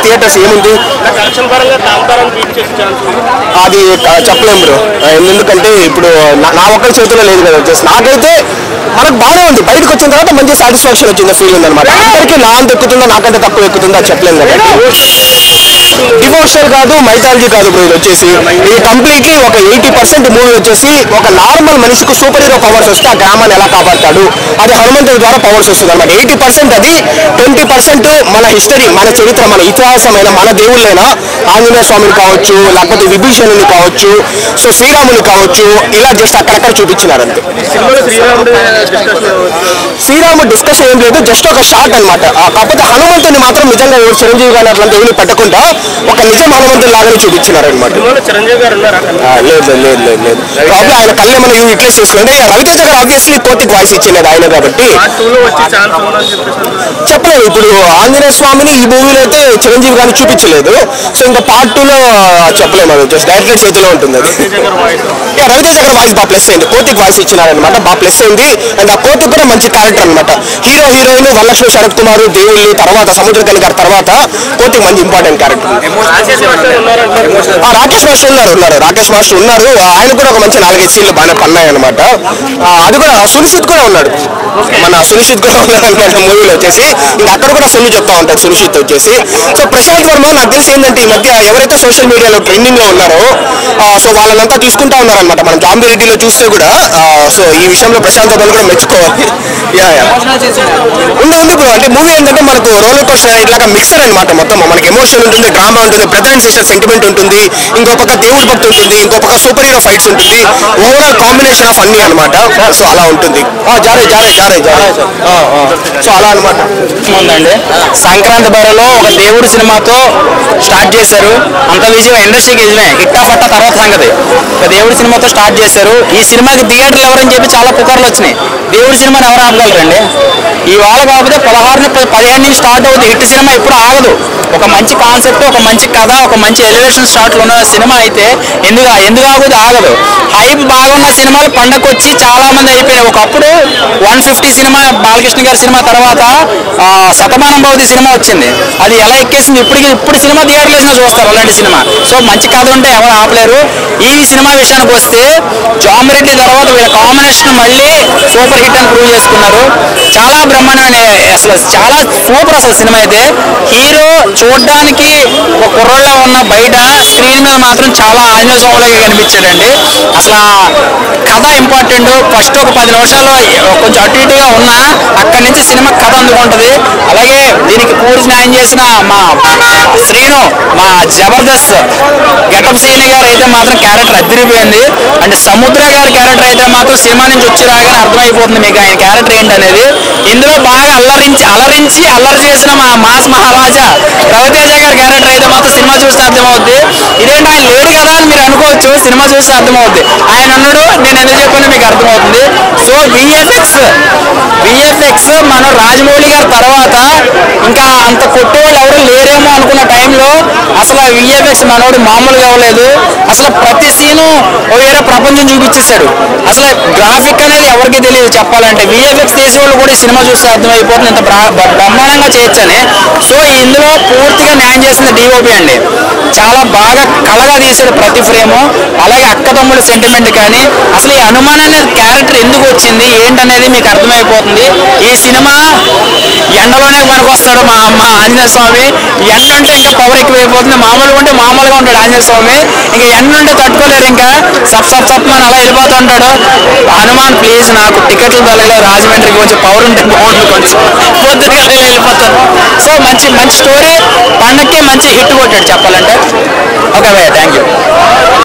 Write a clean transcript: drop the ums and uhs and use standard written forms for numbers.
Theatres ఏముంది అది చెప్పలేము బ్రో. ఎందుకంటే ఇప్పుడు నా ఒక్కరి చేతిలో లేదు కదా. జస్ట్ నాకైతే మనకు బాగానే ఉంది. బయటకు వచ్చిన తర్వాత మంచి సాటిస్ఫాక్షన్ వచ్చింది ఫీల్ ఉంది అనమాట. అందరికీ నా అంత ఎక్కుతుందో నాకంటే తక్కువ ఎక్కుతుందో అది చెప్పలేము కదా. డివోషనల్ కాదు, మైథాలజీ కాదు బ్రో. ఇది వచ్చేసి ఇది కంప్లీట్లీ ఒక 80% మూవీ వచ్చేసి ఒక నార్మల్ మనిషికి సూపర్ హీరో పవర్స్ వస్తే ఆ గ్రామాన్ని ఎలా కాపాడతాడు, అది హనుమంతుడి ద్వారా పవర్స్ వస్తుంది అనమాట. 80% అది, 20% మన హిస్టరీ, మన చరిత్ర, మన ఇతిహాసమైన మన దేవుళ్ళైనా ఆంజనేయ స్వామిని కావచ్చు, లేకపోతే విభీషణుని కావచ్చు, సో శ్రీరాముని కావచ్చు, ఇలా జస్ట్ అక్కడక్కడ చూపించినారు అంతే. శ్రీరాముడు డిస్కషన్ ఏం లేదు, జస్ట్ ఒక షార్ట్ అనమాట. కాకపోతే హనుమంతుని మాత్రం నిజంగా చిరంజీవి గారు అట్లా ఏమి పెట్టకుండా ఒక నిజం హనుమంతుని లాగానే చూపించినారు అనమాట. లేదు లేదు లేదు లేదు ప్రాబ్లం ఆయన కళ్ళే మనం యూటిలైజ్ చేసుకుంటే రవితేజ గారు ఆబ్వియస్లీ కోతికి వాయిస్ ఇచ్చేది ఆయన కాబట్టి చెప్పలేదు. ఇప్పుడు ఆంజనేయ స్వామిని ఈ మూవీలో అయితే చిరంజీవి గారిని చూపించలేదు. సో ఇంకా పార్ట్ 2లో చెప్పలేము. అది జస్ట్ డైరెక్టర్ చేతిలో ఉంటుంది. అది రవితేజ గారు వాయిస్ బాగా ప్లస్ అయింది. కోతికి వాయిస్ ఇచ్చినారనమాట, బాగా ప్లస్ అయింది. అండ్ ఆ కోతికి కూడా మంచి క్యారెక్టర్ అనమాట. హీరో హీరోయిన్ వరలక్ష్మి శరత్ కుమార్ దేవుళ్ళు తర్వాత సముద్రకని గారి తర్వాత కోతికి మంచి ఇంపార్టెంట్ క్యారెక్టర్. రాకేష్ మాస్టర్ ఉన్నారు. రాకేష్ మాస్టర్ ఉన్నారు. ఆయన కూడా ఒక మంచి 4-5 సీన్లు బాగానే పన్నాయి అనమాట. అది కూడా సునిశ్చిత్ కూడా ఉన్నాడు. మన సునిశ్చిత్ కూడా ఉన్నాడు అనమాట మూవీలో వచ్చేసి. ఇంకా అక్కడ కూడా సొల్లు చెప్తా ఉంటాడు సునిశ్చిత్ వచ్చేసి. సో ప్రశాంత్ వర్మ నాకు తెలిసి ఏంటంటే ఈ మధ్య ఎవరైతే సోషల్ మీడియాలో ట్రెండింగ్ లో ఉన్నారో సో వాళ్ళనంతా తీసుకుంటా ఉన్నారనమాట. మనం జాంబీ రెడ్డిలో చూస్తే కూడా సో ఈ విషయంలో ప్రశాంత్ వర్మ కూడా మెచ్చుకోవాలి. ఉంది బ్రో. అంటే మూవీ ఏంటంటే మనకు రోలర్ కోస్టర్ ఇట్లాగా మిక్సర్ అనమాట. మొత్తం మనకి ఎమోషన్ ఉంటుంది, డ్రామా ఉంటుంది, బ్రదర్ అండ్ సిస్టర్ సెంటిమెంట్ ఉంటుంది, ఇంకో పక్క దేవుడి భక్తి ఉంటుంది, ఇంకో పక్క సూపర్ హీరో ఫైట్స్ ఉంటుంది. ఓవరాల్ కాంబినేషన్ ఆఫ్ అన్ని అనమాట. సో అలా ఉంటుంది. సో అలా అనమాట. ఉందండి సంక్రాంతి బరిలో ఒక దేవుడి సినిమాతో స్టార్ట్ చేశారు. అంత విజయం ఇండస్ట్రీకి నిజమే. ఇట్టా పట్ట తర్వాత సంగతి. ఒక దేవుడి సినిమాతో స్టార్ట్ చేశారు. ఈ సినిమాకి థియేటర్లు ఎవరని చెప్పి చాలా పుకార్లు వచ్చినాయి. దేవుడి సినిమాని ఎవరు ఆపగలరండి? ఇవాళ కాకపోతే 15 నుంచి స్టార్ట్ అవుతుంది. హిట్ సినిమా ఇప్పుడు ఆగదు. ఒక మంచి కాన్సెప్ట్, ఒక మంచి కథ, ఒక మంచి ఎలివేషన్ షాట్లు ఉన్న సినిమా అయితే ఎందుకు ఆగదు. హైప్ బాగున్న సినిమాలు పండగొచ్చి చాలా మంది అయిపోయాయి. ఒకప్పుడు 150 సినిమా బాలకృష్ణ గారి సినిమా తర్వాత శతమానం భవతి సినిమా వచ్చింది. అది ఎలా ఎక్కేసింది. ఇప్పుడు సినిమా థియేటర్లు వేసినా చూస్తారు అలాంటి సినిమా. సో మంచి కథ ఉంటే ఎవరు ఆపలేరు. ఈ సినిమా విషయానికి వస్తే జామిరెడ్డి తర్వాత వీళ్ళ కాంబినేషన్ మళ్ళీ సూపర్ హిట్ అని ప్రూవ్ చేసుకున్నారు. చాలా బ్రహ్మాండమైన అసలు చాలా సూపర్ అసలు సినిమా అయితే. హీరో చూడడానికి ఒక కుర్రోళ్ళ ఉన్న బయట స్క్రీన్ మీద మాత్రం చాలా ఆంజనేయ స్వామిలాగా కనిపించాడండి. అసలు కథ ఇంపార్టెంట్. ఫస్ట్ ఒక 10 నిమిషాల్లో కొంచెం అటు ఇటుగా ఉన్నా అక్కడి నుంచి సినిమా కథ అందుకుంటుంది. అలాగే దీనికి పూర్తి న్యాయం చేసిన మా శ్రీను, మా జబర్దస్త్ గెటప్ శ్రీని గారు అయితే మాత్రం క్యారెక్టర్ అదిరిపోయింది. అండ్ సముద్ర గారి క్యారెక్టర్ అయితే మాత్రం సినిమా నుంచి వచ్చి రాగానే అర్థమైపోతుంది మీకు ఆయన క్యారెక్టర్ ఏంటనేది. ఇందులో బాగా అల్లరి చేసిన మా మాస్ మహారాజా రవితేజ గారి క్యారెక్టర్ అయితే మాత్రం సినిమా చూస్తే అర్థమవుద్ది. ఇదేంటి ఆయన లేడు కదా అని మీరు అనుకోవచ్చు, సినిమా చూస్తే అర్థమవుద్ది. ఆయన అన్నాడు, నేను ఎందుకు చెప్పాను మీకు అర్థమవుతుంది. సో విఎఫ్ఎక్స్ మనం రాజమౌళి గారి తర్వాత ఇంకా అంత కొట్టేవాళ్ళు ఎవరు లేరేమో అనుకున్న టైంలో అసలు విఎఫ్ఎక్స్ మనోడు మామూలుగా అవ్వలేదు. అసలు ప్రతి సీను వేరే ప్రపంచం చూపించేశాడు. అసలు గ్రాఫిక్ అనేది ఎవరికి తెలియదు చెప్పాలంటే. విఎఫ్ఎక్స్ చేసేవాళ్ళు కూడా ఈ సినిమా చూస్తే అర్థమైపోతుంది ఇంత బ్రహ్మాండంగా చేయొచ్చని. సో ఇందులో పూర్తిగా న్యాయం చేసిన డిఓపి అండి. చాలా బాగా కళగా తీసాడు ప్రతి ఫ్రేము. అలాగే అక్క తమ్ముడు సెంటిమెంట్ కానీ అసలు ఈ హనుమాన్ అనే క్యారెక్టర్ ఎందుకు వచ్చింది ఏంటనేది మీకు అర్థమైపోతుంది. ఈ సినిమా ఎండలోనే పనికొస్తాడు మా ఆంజనేయ స్వామి. ఎండ అంటే ఇంకా పవర్ ఎక్కువైపోతుంది. మామూలుగా ఉంటే మామూలుగా ఉంటాడు ఆంజనేయ స్వామి. ఇంకా ఎండ ఉంటే తట్టుకోలేరు. ఇంకా సప్ అని అలా వెళ్ళిపోతూ ఉంటాడు. హనుమాన్ ప్లీజ్ నాకు టికెట్లు దొరకలేదు రాజమండ్రికి, కొంచెం పవర్ ఉంటే బాగుంటుంది, కొంచెం పొద్దుగా వెళ్ళిపోతాను. సో మంచి స్టోరీ, పండక్కి మంచి హిట్ కొట్టాడు చెప్పాలంటే. ఓకే భయ్య, థ్యాంక్ యూ.